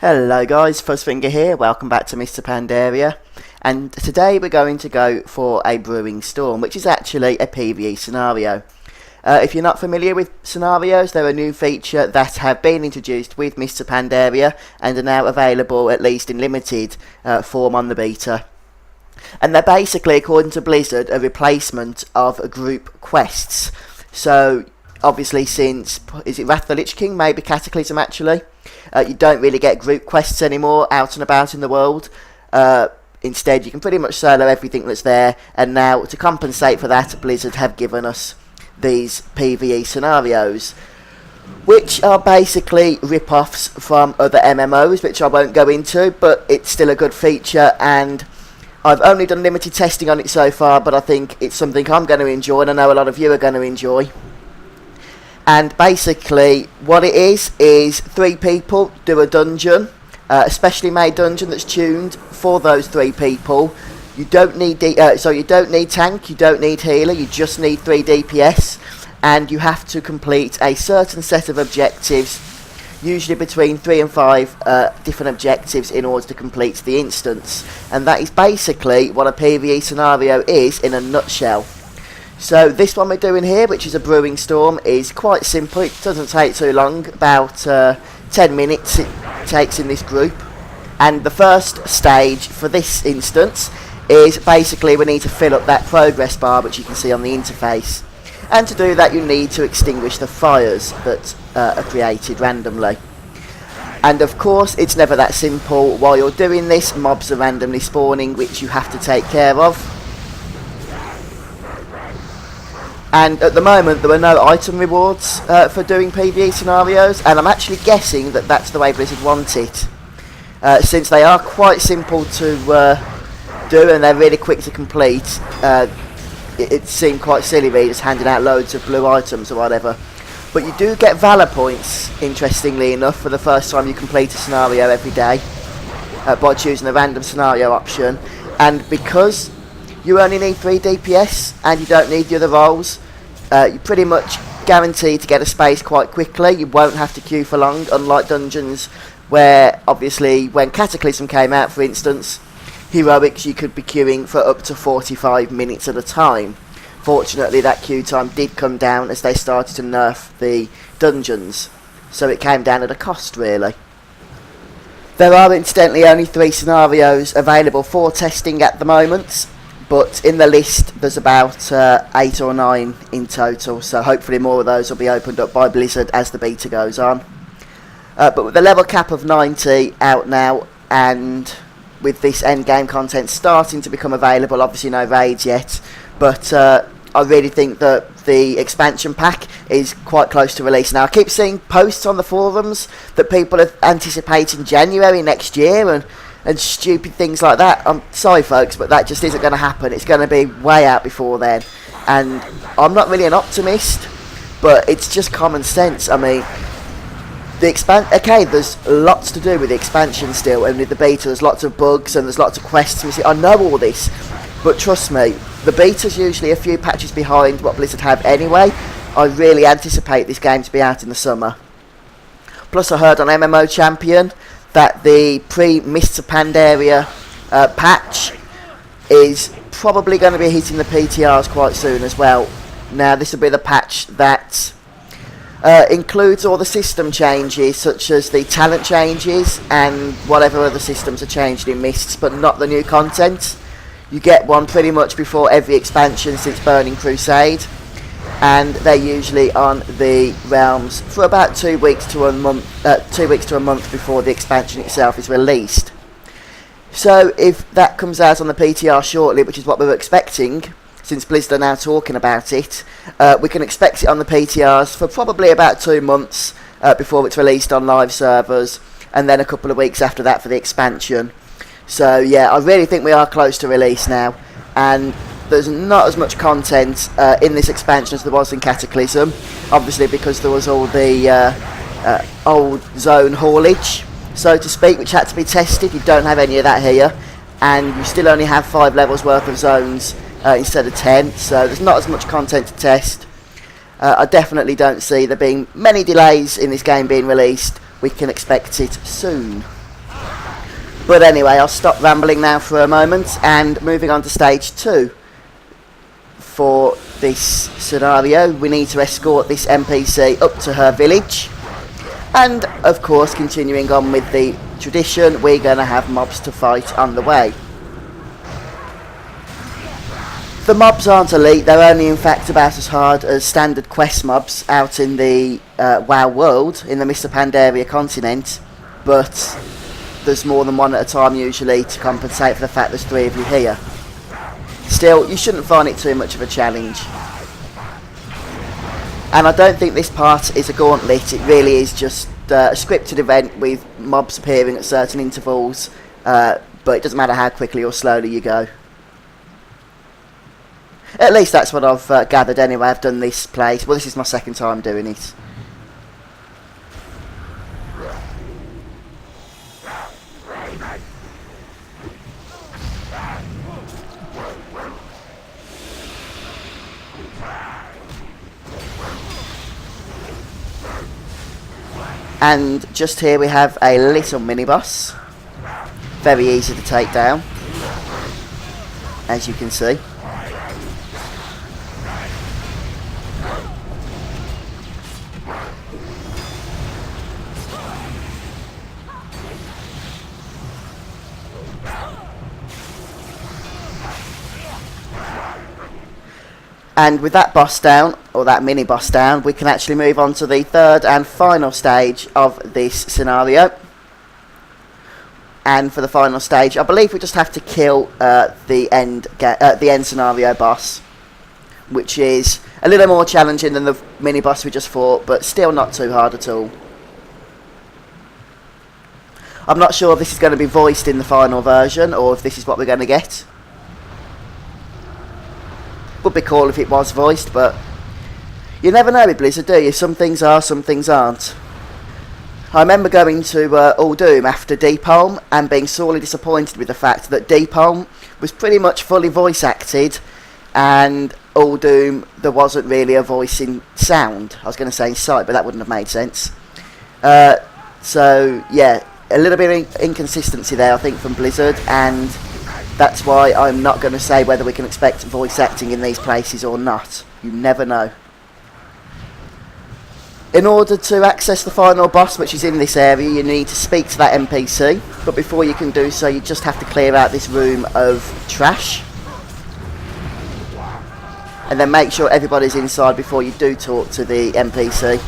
Hello guys, Fuzzfinger here, welcome back to Mr. Pandaria, and today we're going to go for a Brewing Storm, which is actually a PVE scenario. If you're not familiar with scenarios, they're a new feature that have been introduced with Mr. Pandaria and are now available, at least in limited form, on the beta. And they're basically, according to Blizzard, a replacement of group quests. So, obviously since, is it Wrath of the Lich King? Maybe Cataclysm actually. You don't really get group quests anymore out and about in the world. Instead, you can pretty much solo everything that's there. And now, to compensate for that, Blizzard have given us these PVE scenarios, which are basically rip-offs from other MMOs, which I won't go into, but it's still a good feature. And I've only done limited testing on it so far, but I think it's something I'm going to enjoy, and I know a lot of you are going to enjoy. And basically what it is 3 people do a dungeon, a specially made dungeon that's tuned for those 3 people. You don't need you don't need tank, you don't need healer, you just need 3 DPS, and you have to complete a certain set of objectives, usually between 3 and 5 different objectives, in order to complete the instance. And that is basically what a PvE scenario is in a nutshell. So this one we're doing here, which is a Brewing Storm, is quite simple. It doesn't take too long, about 10 minutes it takes in this group. And the first stage for this instance is basically we need to fill up that progress bar, which you can see on the interface. And to do that you need to extinguish the fires that are created randomly. And of course it's never that simple. While you're doing this, mobs are randomly spawning, which you have to take care of. And at the moment there are no item rewards for doing PvE scenarios, and I'm actually guessing that that's the way Blizzard want it. Since they are quite simple to do and they're really quick to complete, it seemed quite silly really just handing out loads of blue items or whatever. But you do get Valor points, interestingly enough, for the first time you complete a scenario every day by choosing the random scenario option. And because you only need 3 DPS and you don't need the other roles, you're pretty much guaranteed to get a space quite quickly. You won't have to queue for long, unlike dungeons where, obviously, when Cataclysm came out, for instance, Heroics, you could be queuing for up to 45 minutes at a time. Fortunately, that queue time did come down as they started to nerf the dungeons, so it came down at a cost, really. There are, incidentally, only 3 scenarios available for testing at the moment, but in the list there's about 8 or 9 in total, so hopefully more of those will be opened up by Blizzard as the beta goes on. But with the level cap of 90 out now, and with this endgame content starting to become available, obviously no raids yet, but I really think that the expansion pack is quite close to release now. I keep seeing posts on the forums that people are anticipating January next year and stupid things like that. I'm sorry folks, but that just isn't going to happen. It's going to be way out before then. And I'm not really an optimist, but it's just common sense. I mean, okay, there's lots to do with the expansion still, and with the beta there's lots of bugs and there's lots of quests. I know all this, but trust me, the beta's usually a few patches behind what Blizzard have anyway. I really anticipate this game to be out in the summer. Plus I heard on MMO Champion that the pre-Mr. Pandaria patch is probably going to be hitting the PTRs quite soon as well. Now this will be the patch that includes all the system changes, such as the talent changes and whatever other systems are changed in Mists, but not the new content. You get one pretty much before every expansion since Burning Crusade, and they're usually on the realms for about 2 weeks to a month. 2 weeks to a month before the expansion itself is released. So if that comes out on the PTR shortly, which is what we're expecting, since Blizzard are now talking about it, we can expect it on the PTRs for probably about 2 months before it's released on live servers, and then a couple of weeks after that for the expansion. So yeah, I really think we are close to release now, and there's not as much content in this expansion as there was in Cataclysm, obviously because there was all the old zone haulage, so to speak, which had to be tested. You don't have any of that here, and you still only have 5 levels worth of zones instead of 10, so there's not as much content to test. I definitely don't see there being many delays in this game being released. We can expect it soon. But anyway, I'll stop rambling now for a moment, and moving on to stage 2. For this scenario, we need to escort this NPC up to her village, and of course, continuing on with the tradition, we're going to have mobs to fight on the way. The mobs aren't elite, they're only in fact about as hard as standard quest mobs out in the WoW world, in the Mr. Pandaria continent, but there's more than one at a time usually to compensate for the fact there's 3 of you here. Still, you shouldn't find it too much of a challenge. And I don't think this part is a gauntlet, it really is just a scripted event with mobs appearing at certain intervals, but it doesn't matter how quickly or slowly you go. At least that's what I've gathered anyway. I've done this place, well, this is my second time doing it. And just here we have a little mini-boss. Very easy to take down, as you can see. And with that boss down, or that mini boss down, we can actually move on to the third and final stage of this scenario. And for the final stage, I believe we just have to kill the end scenario boss, which is a little more challenging than the mini boss we just fought, but still not too hard at all. I'm not sure if this is going to be voiced in the final version, or if this is what we're going to get. Would be cool if it was voiced, but you never know with Blizzard, do you? Some things are, some things aren't. I remember going to Doom after Deepholm and being sorely disappointed with the fact that Deepholm was pretty much fully voice acted, and Doom there wasn't really a voice in sound. I was going to say in sight, but that wouldn't have made sense. So yeah, a little bit of inconsistency there, I think, from Blizzard, and that's why I'm not going to say whether we can expect voice acting in these places or not. You never know. In order to access the final boss, which is in this area, you need to speak to that NPC. But before you can do so, you just have to clear out this room of trash. And then make sure everybody's inside before you do talk to the NPC,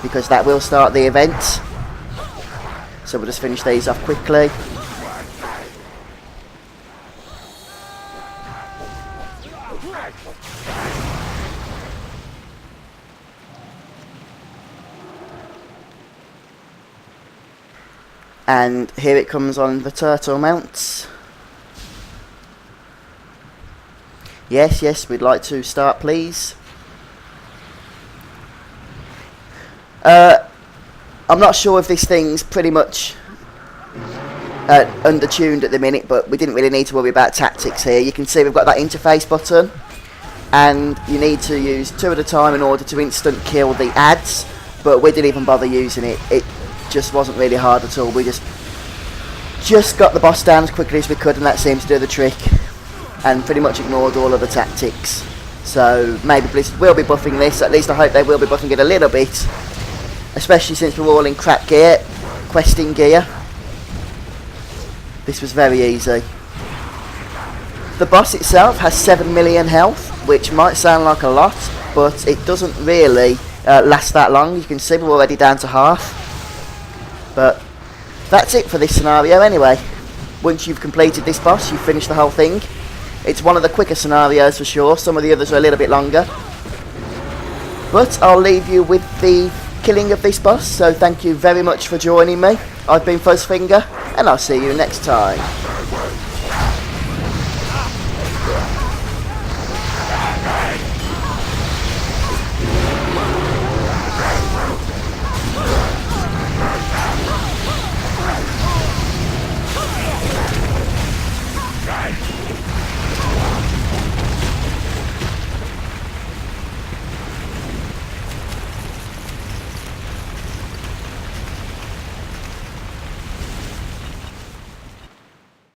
because that will start the event. So we'll just finish these off quickly. And here it comes on the turtle mounts. Yes, yes, we'd like to start, please. I'm not sure if this thing's pretty much undertuned at the minute, but we didn't really need to worry about tactics here. You can see we've got that interface button, and you need to use 2 at a time in order to instant kill the ads, but we didn't even bother using it. It just wasn't really hard at all. We just got the boss down as quickly as we could, and that seems to do the trick, and pretty much ignored all of the tactics. So maybe Blizzard will be buffing this. At least I hope they will be buffing it a little bit, especially since we're all in crap gear, questing gear. This was very easy. The boss itself has 7 million health, which might sound like a lot, but it doesn't really last that long. You can see we're already down to half. But that's it for this scenario anyway. Once you've completed this boss, you've finished the whole thing. It's one of the quicker scenarios for sure. Some of the others are a little bit longer. But I'll leave you with the killing of this boss, so thank you very much for joining me. I've been Fuzzfinger, and I'll see you next time.